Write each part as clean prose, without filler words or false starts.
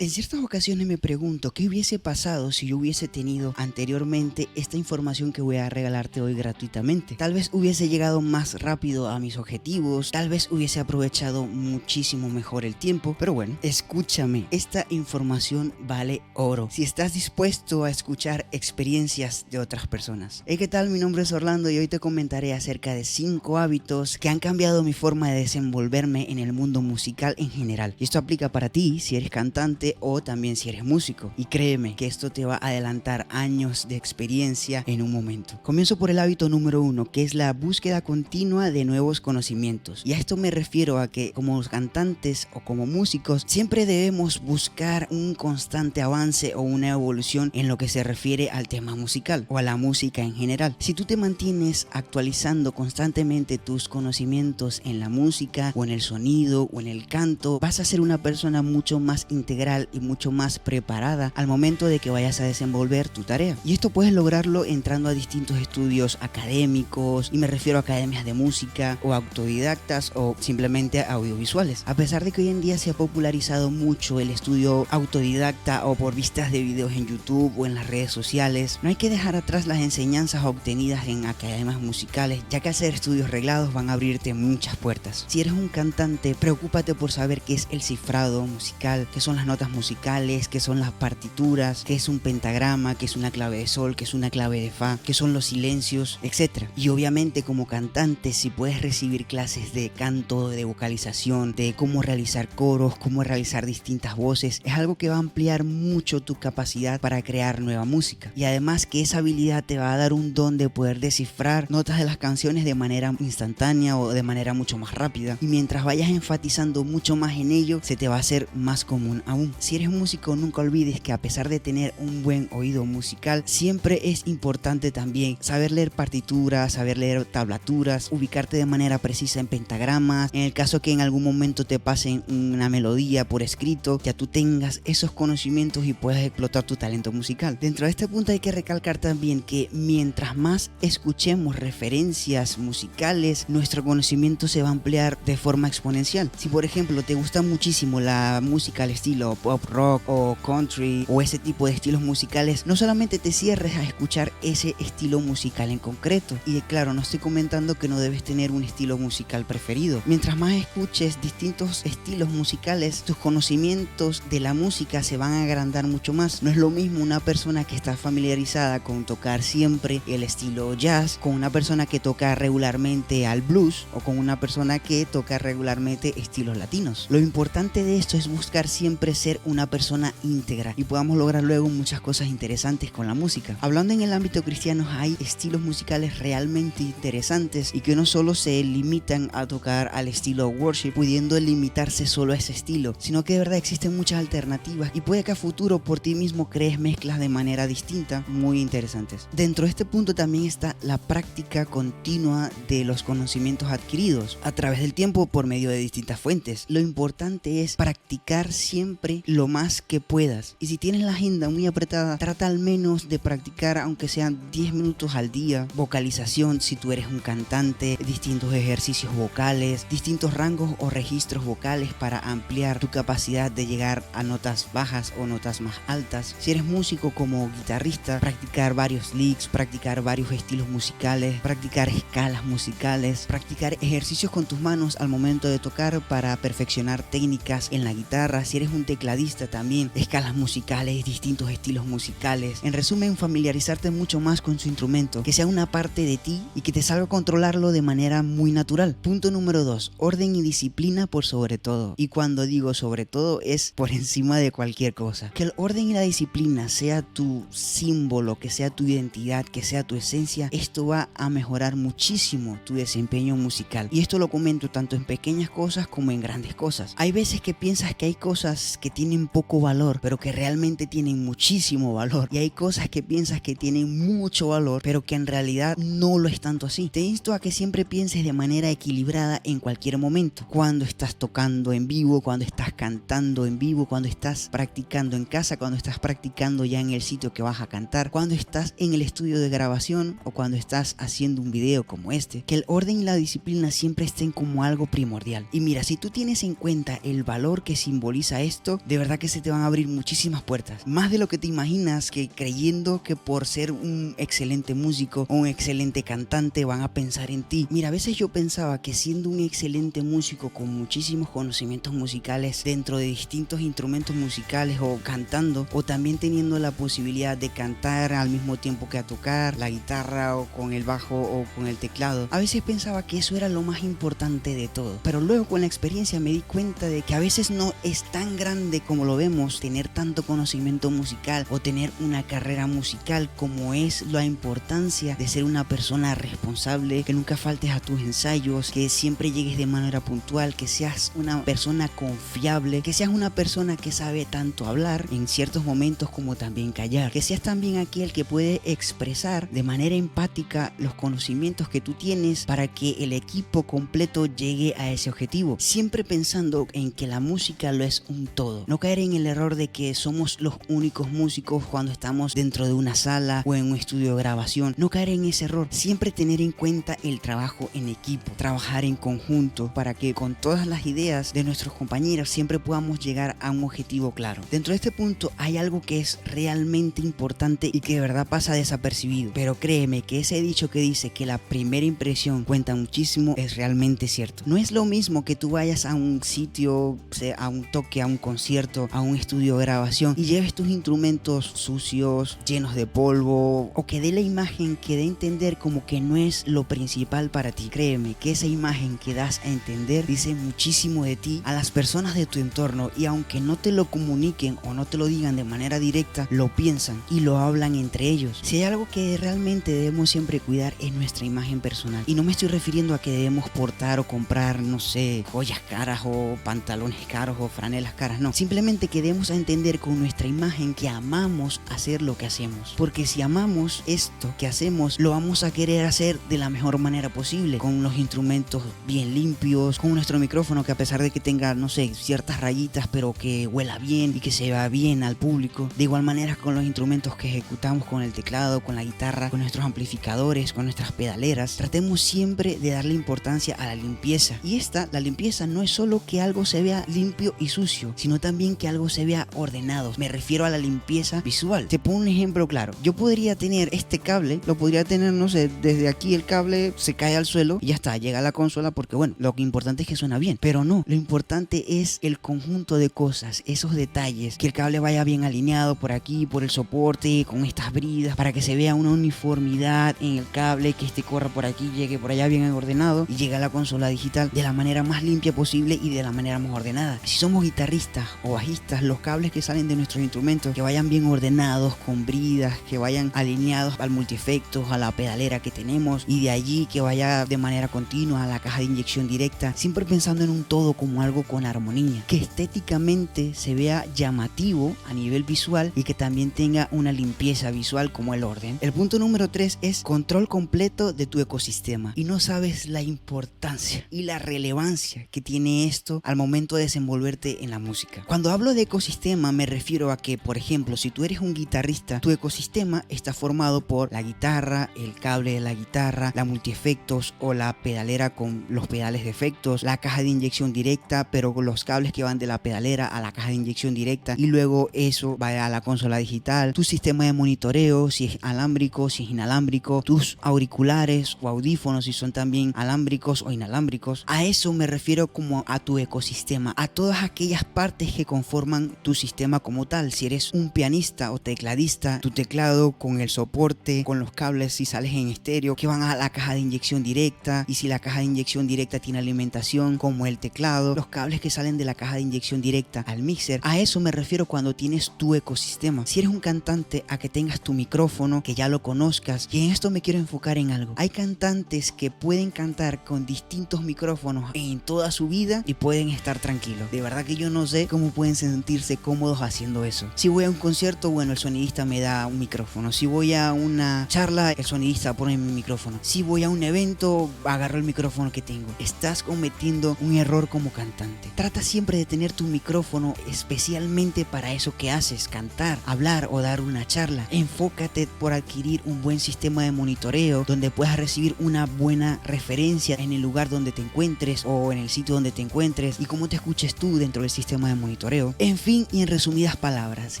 En ciertas ocasiones me pregunto qué hubiese pasado si yo hubiese tenido anteriormente esta información que voy a regalarte hoy gratuitamente. Tal vez hubiese llegado más rápido a mis objetivos, tal vez hubiese aprovechado muchísimo mejor el tiempo, pero bueno, escúchame, esta información vale oro si estás dispuesto a escuchar experiencias de otras personas. Hey, ¿qué tal? Mi nombre es Orlando y hoy te comentaré acerca de 5 hábitos que han cambiado mi forma de desenvolverme en el mundo musical en general. Y esto aplica para ti si eres cantante o también si eres músico, y créeme que esto te va a adelantar años de experiencia en un momento. Comienzo por el hábito número 1, que es la búsqueda continua de nuevos conocimientos, y a esto me refiero a que como cantantes o como músicos siempre debemos buscar un constante avance o una evolución en lo que se refiere al tema musical o a la música en general. Si tú te mantienes actualizando constantemente tus conocimientos en la música o en el sonido o en el canto, vas a ser una persona mucho más integral y mucho más preparada al momento de que vayas a desenvolver tu tarea. Y esto puedes lograrlo entrando a distintos estudios académicos, y me refiero a academias de música o autodidactas o simplemente audiovisuales. A pesar de que hoy en día se ha popularizado mucho el estudio autodidacta o por vistas de videos en YouTube o en las redes sociales, no hay que dejar atrás las enseñanzas obtenidas en academias musicales, ya que hacer estudios reglados van a abrirte muchas puertas. Si eres un cantante, preocúpate por saber qué es el cifrado musical, qué son las notas musicales, qué son las partituras, qué es un pentagrama, qué es una clave de sol, qué es una clave de fa, qué son los silencios, etc. Y obviamente como cantante, si puedes recibir clases de canto, de vocalización, de cómo realizar coros, cómo realizar distintas voces, es algo que va a ampliar mucho tu capacidad para crear nueva música. Y además que esa habilidad te va a dar un don de poder descifrar notas de las canciones de manera instantánea o de manera mucho más rápida. Y mientras vayas enfatizando mucho más en ello, se te va a hacer más común aún. Si eres músico, nunca olvides que a pesar de tener un buen oído musical, siempre es importante también saber leer partituras, saber leer tablaturas, ubicarte de manera precisa en pentagramas. En el caso que en algún momento te pasen una melodía por escrito, ya tú tengas esos conocimientos y puedas explotar tu talento musical. Dentro de este punto hay que recalcar también que mientras más escuchemos referencias musicales, nuestro conocimiento se va a ampliar de forma exponencial. Si por ejemplo te gusta muchísimo la música al estilo pop rock o country o ese tipo de estilos musicales, no solamente te cierres a escuchar ese estilo musical en concreto. Y claro, no estoy comentando que no debes tener un estilo musical preferido. Mientras más escuches distintos estilos musicales, tus conocimientos de la música se van a agrandar mucho más. No es lo mismo una persona que está familiarizada con tocar siempre el estilo jazz con una persona que toca regularmente al blues o con una persona que toca regularmente estilos latinos. Lo importante de esto es buscar siempre ser una persona íntegra y podamos lograr luego muchas cosas interesantes con la música. Hablando en el ámbito cristiano, hay estilos musicales realmente interesantes y que no solo se limitan a tocar al estilo worship, pudiendo limitarse solo a ese estilo, sino que de verdad existen muchas alternativas y puede que a futuro por ti mismo crees mezclas de manera distinta muy interesantes. Dentro de este punto también está la práctica continua de los conocimientos adquiridos a través del tiempo por medio de distintas fuentes. Lo importante es practicar siempre lo más que puedas, y si tienes la agenda muy apretada, trata al menos de practicar aunque sean 10 minutos al día, vocalización si tú eres un cantante, distintos ejercicios vocales, distintos rangos o registros vocales para ampliar tu capacidad de llegar a notas bajas o notas más altas. Si eres músico como guitarrista, practicar varios licks, practicar varios estilos musicales, practicar escalas musicales, practicar ejercicios con tus manos al momento de tocar para perfeccionar técnicas en la guitarra. Si eres un tecladista también, escalas musicales, distintos estilos musicales. En resumen, familiarizarte mucho más con su instrumento, que sea una parte de ti y que te salga a controlarlo de manera muy natural. Punto número 2, orden y disciplina por sobre todo. Y cuando digo sobre todo es por encima de cualquier cosa. Que el orden y la disciplina sea tu símbolo, que sea tu identidad, que sea tu esencia, esto va a mejorar muchísimo tu desempeño musical. Y esto lo comento tanto en pequeñas cosas como en grandes cosas. Hay veces que piensas que hay cosas que tienen poco valor, pero que realmente tienen muchísimo valor. Y hay cosas que piensas que tienen mucho valor, pero que en realidad no lo es tanto así. Te insto a que siempre pienses de manera equilibrada en cualquier momento. Cuando estás tocando en vivo, cuando estás cantando en vivo, cuando estás practicando en casa, cuando estás practicando ya en el sitio que vas a cantar, cuando estás en el estudio de grabación o cuando estás haciendo un video como este. Que el orden y la disciplina siempre estén como algo primordial. Y mira, si tú tienes en cuenta el valor que simboliza esto, de verdad que se te van a abrir muchísimas puertas, más de lo que te imaginas, que creyendo que por ser un excelente músico o un excelente cantante van a pensar en ti. Mira, a veces yo pensaba que siendo un excelente músico con muchísimos conocimientos musicales dentro de distintos instrumentos musicales o cantando, o también teniendo la posibilidad de cantar al mismo tiempo que a tocar la guitarra o con el bajo o con el teclado, a veces pensaba que eso era lo más importante de todo. Pero luego con la experiencia me di cuenta de que a veces no es tan grande como lo vemos tener tanto conocimiento musical o tener una carrera musical, como es la importancia de ser una persona responsable, que nunca faltes a tus ensayos, que siempre llegues de manera puntual, que seas una persona confiable, que seas una persona que sabe tanto hablar en ciertos momentos como también callar, que seas también aquel que puede expresar de manera empática los conocimientos que tú tienes para que el equipo completo llegue a ese objetivo, siempre pensando en que la música lo es un todo. No caer en el error de que somos los únicos músicos cuando estamos dentro de una sala o en un estudio de grabación. No caer en ese error, siempre tener en cuenta el trabajo en equipo, trabajar en conjunto para que con todas las ideas de nuestros compañeros siempre podamos llegar a un objetivo claro. Dentro de este punto hay algo que es realmente importante y que de verdad pasa desapercibido, pero créeme que ese dicho que dice que la primera impresión cuenta muchísimo es realmente cierto. No es lo mismo que tú vayas a un sitio, a un toque, a un concierto, a un estudio de grabación y lleves tus instrumentos sucios, llenos de polvo, o que dé la imagen que dé a entender como que no es lo principal para ti. Créeme que esa imagen que das a entender dice muchísimo de ti a las personas de tu entorno, y aunque no te lo comuniquen o no te lo digan de manera directa, lo piensan y lo hablan entre ellos. Si hay algo que realmente debemos siempre cuidar es nuestra imagen personal, y no me estoy refiriendo a que debemos portar o comprar, no sé, joyas caras o pantalones caros o franelas caras, no, simplemente que debemos a entender con nuestra imagen que amamos hacer lo que hacemos, porque si amamos esto que hacemos, lo vamos a querer hacer de la mejor manera posible, con los instrumentos bien limpios, con nuestro micrófono que a pesar de que tenga, no sé, ciertas rayitas, pero que huela bien y que se vea bien al público. De igual manera con los instrumentos que ejecutamos, con el teclado, con la guitarra, con nuestros amplificadores, con nuestras pedaleras, tratemos siempre de darle importancia a la limpieza. Y la limpieza no es solo que algo se vea limpio y sucio, sino también que algo se vea ordenado. Me refiero a la limpieza visual. Te pongo un ejemplo claro. Yo podría tener este cable, lo podría tener, no sé, desde aquí el cable se cae al suelo y ya está, llega a la consola, porque bueno, lo que importante es que suena bien, pero no, lo importante es el conjunto de cosas, esos detalles, que el cable vaya bien alineado por aquí, por el soporte, con estas bridas, para que se vea una uniformidad en el cable, que este corra por aquí, llegue por allá bien ordenado y llegue a la consola digital de la manera más limpia posible y de la manera más ordenada. Si somos guitarristas o bajistas, los cables que salen de nuestros instrumentos que vayan bien ordenados, con bridas, que vayan alineados al multiefectos, a la pedalera que tenemos, y de allí que vaya de manera continua a la caja de inyección directa, siempre pensando en un todo como algo con armonía, que estéticamente se vea llamativo a nivel visual y que también tenga una limpieza visual como el orden. El punto número 3 es control completo de tu ecosistema, y no sabes la importancia y la relevancia que tiene esto al momento de desenvolverte en la música. Cuando hablo de ecosistema me refiero a que, por ejemplo, si tú eres un guitarrista, tu ecosistema está formado por la guitarra, el cable de la guitarra, la multiefectos o la pedalera con los pedales de efectos, la caja de inyección directa, pero con los cables que van de la pedalera a la caja de inyección directa, y luego eso va a la consola digital, tu sistema de monitoreo, si es alámbrico, si es inalámbrico, tus auriculares o audífonos, si son también alámbricos o inalámbricos. A eso me refiero como a tu ecosistema, a todas aquellas partes que conforman tu sistema como tal. Si eres un pianista o tecladista, tu teclado con el soporte, con los cables si sales en estéreo, que van a la caja de inyección directa, y si la caja de inyección directa tiene alimentación como el teclado, los cables que salen de la caja de inyección directa al mixer. A eso me refiero cuando tienes tu ecosistema. Si eres un cantante, a que tengas tu micrófono, que ya lo conozcas. Y en esto me quiero enfocar en algo. Hay cantantes que pueden cantar con distintos micrófonos en toda su vida y pueden estar tranquilos. De verdad que yo no sé cómo pueden sentirse cómodos haciendo eso. Si voy a un concierto, bueno, el sonidista me da un micrófono. Si voy a una charla, el sonidista pone mi micrófono. Si voy a un evento, agarro el micrófono que tengo. Estás cometiendo un error como cantante. Trata siempre de tener tu micrófono especialmente para eso que haces, cantar, hablar o dar una charla. Enfócate por adquirir un buen sistema de monitoreo donde puedas recibir una buena referencia en el lugar donde te encuentres o en el sitio donde te encuentres, y cómo te escuches tú dentro del sistema de monitoreo. monitoreo. En fin, y en resumidas palabras,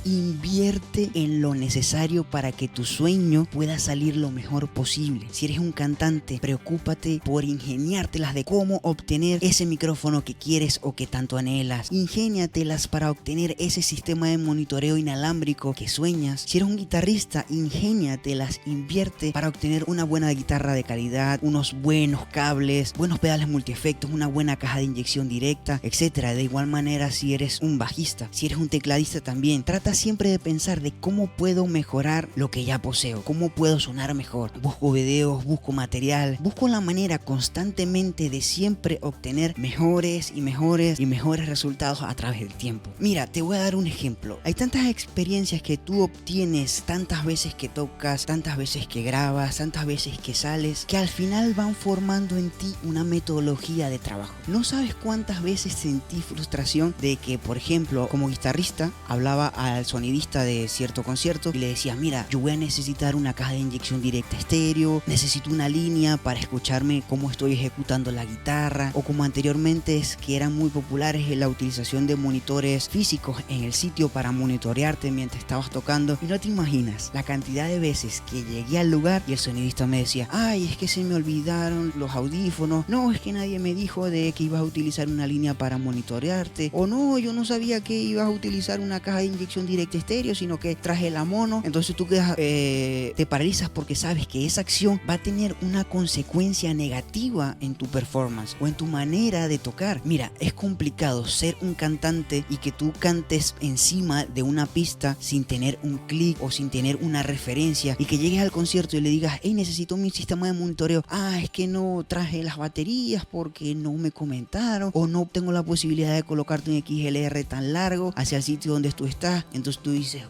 invierte en lo necesario para que tu sueño pueda salir lo mejor posible. Si eres un cantante, preocúpate por ingeniártelas de cómo obtener ese micrófono que quieres o que tanto anhelas. Ingéniatelas para obtener ese sistema de monitoreo inalámbrico que sueñas. Si eres un guitarrista, ingéniatelas, invierte para obtener una buena guitarra de calidad, unos buenos cables, buenos pedales multiefectos, una buena caja de inyección directa, etcétera. De igual manera, si eres un bajista, si eres un tecladista también, trata siempre de pensar de cómo puedo mejorar lo que ya poseo, cómo puedo sonar mejor. Busco videos, busco material, busco la manera constantemente de siempre obtener mejores y mejores y mejores resultados a través del tiempo. Mira, te voy a dar un ejemplo. Hay tantas experiencias que tú obtienes, tantas veces que tocas, tantas veces que grabas, tantas veces que sales, que al final van formando en ti una metodología de trabajo. No sabes cuántas veces sentí frustración de que, por ejemplo, como guitarrista, hablaba al sonidista de cierto concierto y le decía, mira, yo voy a necesitar una caja de inyección directa estéreo, necesito una línea para escucharme cómo estoy ejecutando la guitarra, o como anteriormente es que eran muy populares la utilización de monitores físicos en el sitio para monitorearte mientras estabas tocando. Y no te imaginas la cantidad de veces que llegué al lugar y el sonidista me decía, ay, es que se me olvidaron los audífonos, no, es que nadie me dijo de que ibas a utilizar una línea para monitorearte, o no, yo no sabía que ibas a utilizar una caja de inyección directa estéreo, sino que traje la mono. Entonces tú quedas, te paralizas porque sabes que esa acción va a tener una consecuencia negativa en tu performance o en tu manera de tocar. Mira, es complicado ser un cantante y que tú cantes encima de una pista sin tener un clic o sin tener una referencia, y que llegues al concierto y le digas, hey, necesito mi sistema de monitoreo, es que no traje las baterías porque no me comentaron, o no tengo la posibilidad de colocarte un XLR tan largo hacia el sitio donde tú estás. Entonces tú dices,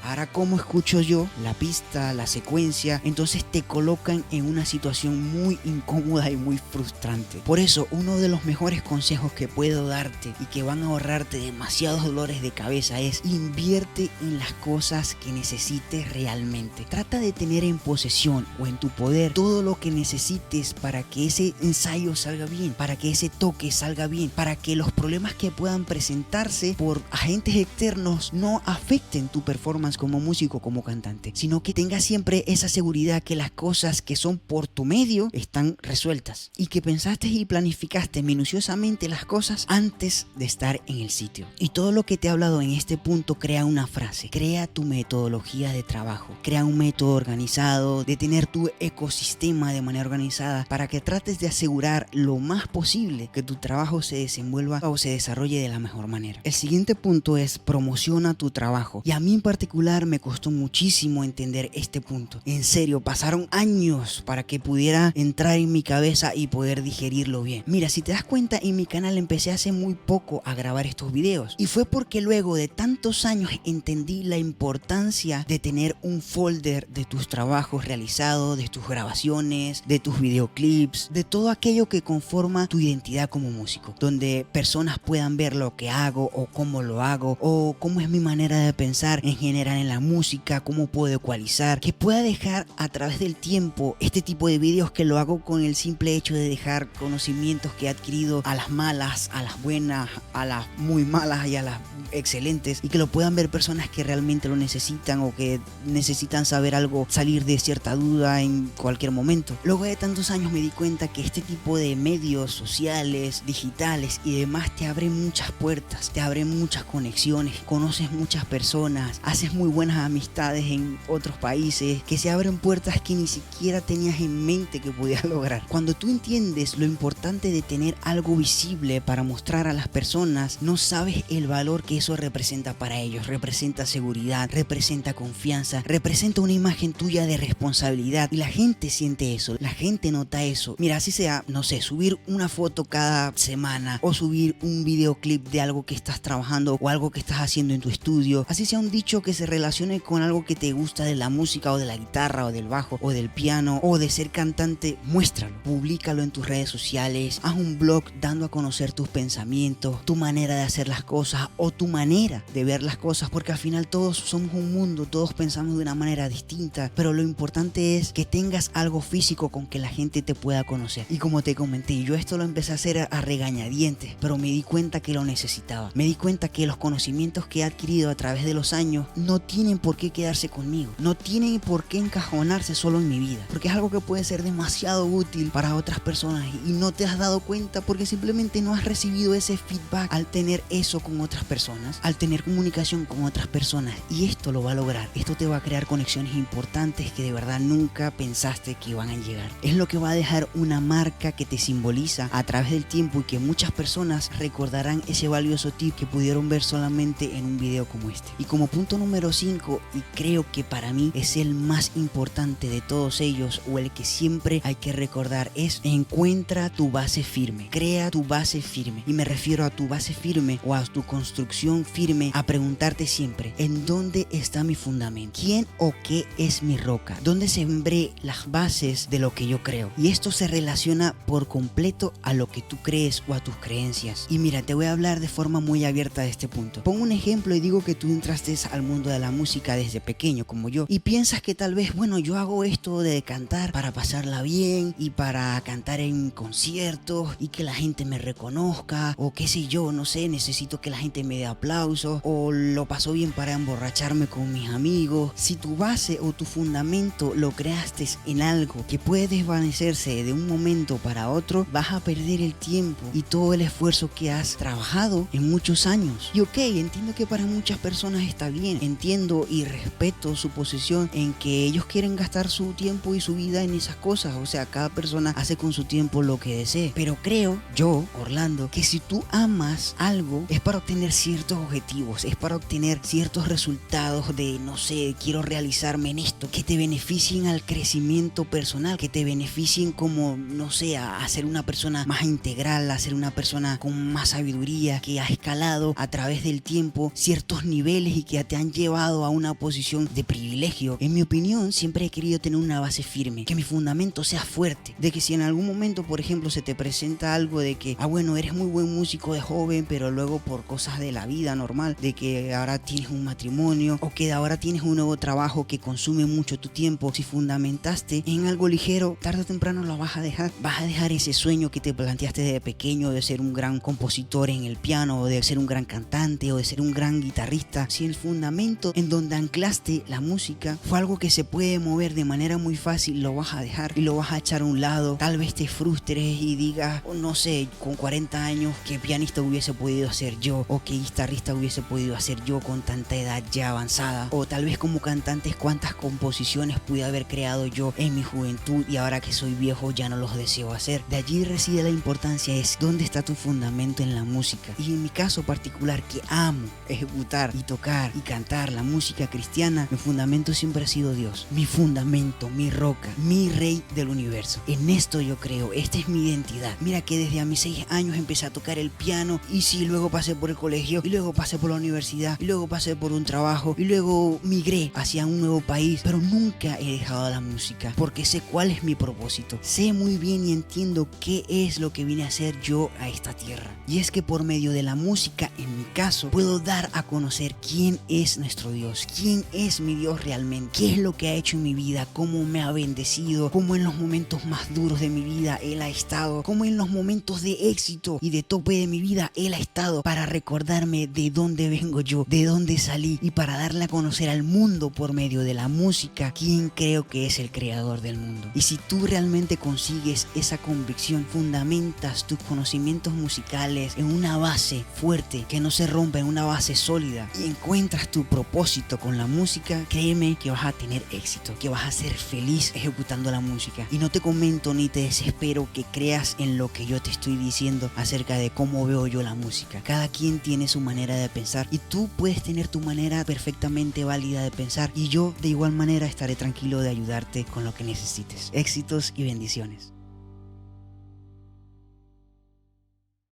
ahora, ¿cómo escucho yo la pista, la secuencia? Entonces te colocan en una situación muy incómoda y muy frustrante. Por eso, uno de los mejores consejos que puedo darte y que van a ahorrarte demasiados dolores de cabeza es invierte en las cosas que necesites realmente. Trata de tener en posesión o en tu poder todo lo que necesites para que ese ensayo salga bien, para que ese toque salga bien, para que los problemas que puedan presentarse por agentes externos no afecten tu performance como músico, como cantante, sino que tengas siempre esa seguridad que las cosas que son por tu medio están resueltas y que pensaste y planificaste minuciosamente las cosas antes de estar en el sitio. Y todo lo que te he hablado en este punto crea una frase, crea tu metodología de trabajo, crea un método organizado, de tener tu ecosistema de manera organizada para que trates de asegurar lo más posible que tu trabajo se desenvuelva o se desarrolle de la mejor manera. El siguiente punto es promociona tu trabajo, y a mí en particular me costó muchísimo entender este punto. En serio, pasaron años para que pudiera entrar en mi cabeza y poder digerirlo bien. Mira, si te das cuenta, en mi canal empecé hace muy poco a grabar estos videos, y fue porque luego de tantos años entendí la importancia de tener un folder de tus trabajos realizados, de tus grabaciones, de tus videoclips, de todo aquello que conforma tu identidad como músico, donde personas puedan ver lo que hago o cómo lo hago o cómo es mi manera de pensar en general en la música, cómo puedo ecualizar, que pueda dejar a través del tiempo este tipo de videos que lo hago con el simple hecho de dejar conocimientos que he adquirido, a las malas, a las buenas, a las muy malas y a las excelentes, y que lo puedan ver personas que realmente lo necesitan o que necesitan saber algo, salir de cierta duda en cualquier momento. Luego de tantos años me di cuenta que este tipo de medios sociales, digitales y demás te abren muchas puertas, te abren muchas conexiones, conoces muchas personas, haces muy buenas amistades en otros países, que se abren puertas que ni siquiera tenías en mente que podías lograr. Cuando tú entiendes lo importante de tener algo visible para mostrar a las personas, no sabes el valor que eso representa para ellos. Representa seguridad, representa confianza, representa una imagen tuya de responsabilidad, y la gente siente eso, la gente nota eso. Mira, así sea, no sé, subir una foto cada semana o subir un videoclip de algo que estás trabajando o algo que estás haciendo en tu estudio, así sea un dicho que se se relacione con algo que te gusta de la música o de la guitarra o del bajo o del piano o de ser cantante, muéstralo, públicalo en tus redes sociales, haz un blog dando a conocer tus pensamientos, tu manera de hacer las cosas o tu manera de ver las cosas, porque al final todos somos un mundo, todos pensamos de una manera distinta, pero lo importante es que tengas algo físico con que la gente te pueda conocer. Y como te comenté, yo esto lo empecé a hacer a regañadientes, pero me di cuenta que lo necesitaba. Me di cuenta que los conocimientos que he adquirido a través de los años no tienen por qué quedarse conmigo, no tienen por qué encajonarse solo en mi vida, porque es algo que puede ser demasiado útil para otras personas y no te has dado cuenta porque simplemente no has recibido ese feedback al tener eso con otras personas, al tener comunicación con otras personas. Y esto lo va a lograr, esto te va a crear conexiones importantes que de verdad nunca pensaste que iban a llegar. Es lo que va a dejar una marca que te simboliza a través del tiempo y que muchas personas recordarán ese valioso tip que pudieron ver solamente en un video como este. Y como punto número 5, y creo que para mí es el más importante de todos ellos, o el que siempre hay que recordar, es: encuentra tu base firme, crea tu base firme. Y me refiero a tu base firme o a tu construcción firme, a preguntarte siempre: ¿en dónde está mi fundamento? ¿Quién o qué es mi roca? ¿Dónde sembré las bases de lo que yo creo? Y esto se relaciona por completo a lo que tú crees o a tus creencias. Y mira, te voy a hablar de forma muy abierta de este punto. Pongo un ejemplo y digo que tú entraste al mundo de la música desde pequeño como yo, y piensas que tal vez, bueno, yo hago esto de cantar para pasarla bien y para cantar en conciertos y que la gente me reconozca, o qué sé yo, no sé, necesito que la gente me dé aplausos, o lo paso bien para emborracharme con mis amigos. Si tu base o tu fundamento lo creaste en algo que puede desvanecerse de un momento para otro, vas a perder el tiempo y todo el esfuerzo que has trabajado en muchos años. Y ok, entiendo que para muchas personas está bien, entiendo y respeto su posición en que ellos quieren gastar su tiempo y su vida en esas cosas, o sea, cada persona hace con su tiempo lo que desee, pero creo yo, Orlando, que si tú amas algo es para obtener ciertos objetivos, es para obtener ciertos resultados de, no sé, quiero realizarme en esto, que te beneficien al crecimiento personal, que te beneficien como, no sé, a ser una persona más integral, a ser una persona con más sabiduría, que ha escalado a través del tiempo ciertos niveles y que te han llevado a una posición de privilegio. En mi opinión, siempre he querido tener una base firme, que mi fundamento sea fuerte, de que si en algún momento, por ejemplo, se te presenta algo de que, bueno, eres muy buen músico de joven, pero luego por cosas de la vida normal, de que ahora tienes un matrimonio o que ahora tienes un nuevo trabajo que consume mucho tu tiempo, si fundamentaste en algo ligero, tarde o temprano lo vas a dejar ese sueño que te planteaste desde pequeño de ser un gran compositor en el piano, o de ser un gran cantante, o de ser un gran guitarrista. Si el fundamento en donde anclaste la música fue algo que se puede mover de manera muy fácil, lo vas a dejar y lo vas a echar a un lado. Tal vez te frustres y digas, no sé, con 40 años, ¿qué pianista hubiese podido hacer yo? ¿O qué guitarrista hubiese podido hacer yo con tanta edad ya avanzada? O tal vez como cantantes, ¿cuántas composiciones pude haber creado yo en mi juventud y ahora que soy viejo ya no los deseo hacer? De allí reside la importancia, es dónde está tu fundamento en la música. Y en mi caso particular, que amo ejecutar y tocar y cantar la música cristiana, mi fundamento siempre ha sido Dios, mi fundamento, mi roca, mi rey del universo. En esto yo creo, esta es mi identidad. Mira que desde a mis 6 años empecé a tocar el piano, y sí, luego pasé por el colegio, y luego pasé por la universidad, y luego pasé por un trabajo, y luego migré hacia un nuevo país, pero nunca he dejado la música, porque sé cuál es mi propósito, sé muy bien y entiendo qué es lo que vine a hacer yo a esta tierra. Y es que por medio de la música, en mi caso, puedo dar a conocer quién es nuestro Dios, quién es mi Dios realmente, qué es lo que ha hecho en mi vida, cómo me ha bendecido, cómo en los momentos más duros de mi vida Él ha estado, cómo en los momentos de éxito y de tope de mi vida Él ha estado, para recordarme de dónde vengo yo, de dónde salí, y para darle a conocer al mundo por medio de la música quién creo que es el creador del mundo. Y si tú realmente consigues esa convicción, fundamentas tus conocimientos musicales en una base fuerte que no se rompa, en una base sólida, y encuentras tu propósito con la música, créeme que vas a tener éxito, que vas a ser feliz ejecutando la música. Y no te comento ni te desespero que creas en lo que yo te estoy diciendo acerca de cómo veo yo la música. Cada quien tiene su manera de pensar y tú puedes tener tu manera perfectamente válida de pensar, y yo de igual manera estaré tranquilo de ayudarte con lo que necesites. Éxitos y bendiciones.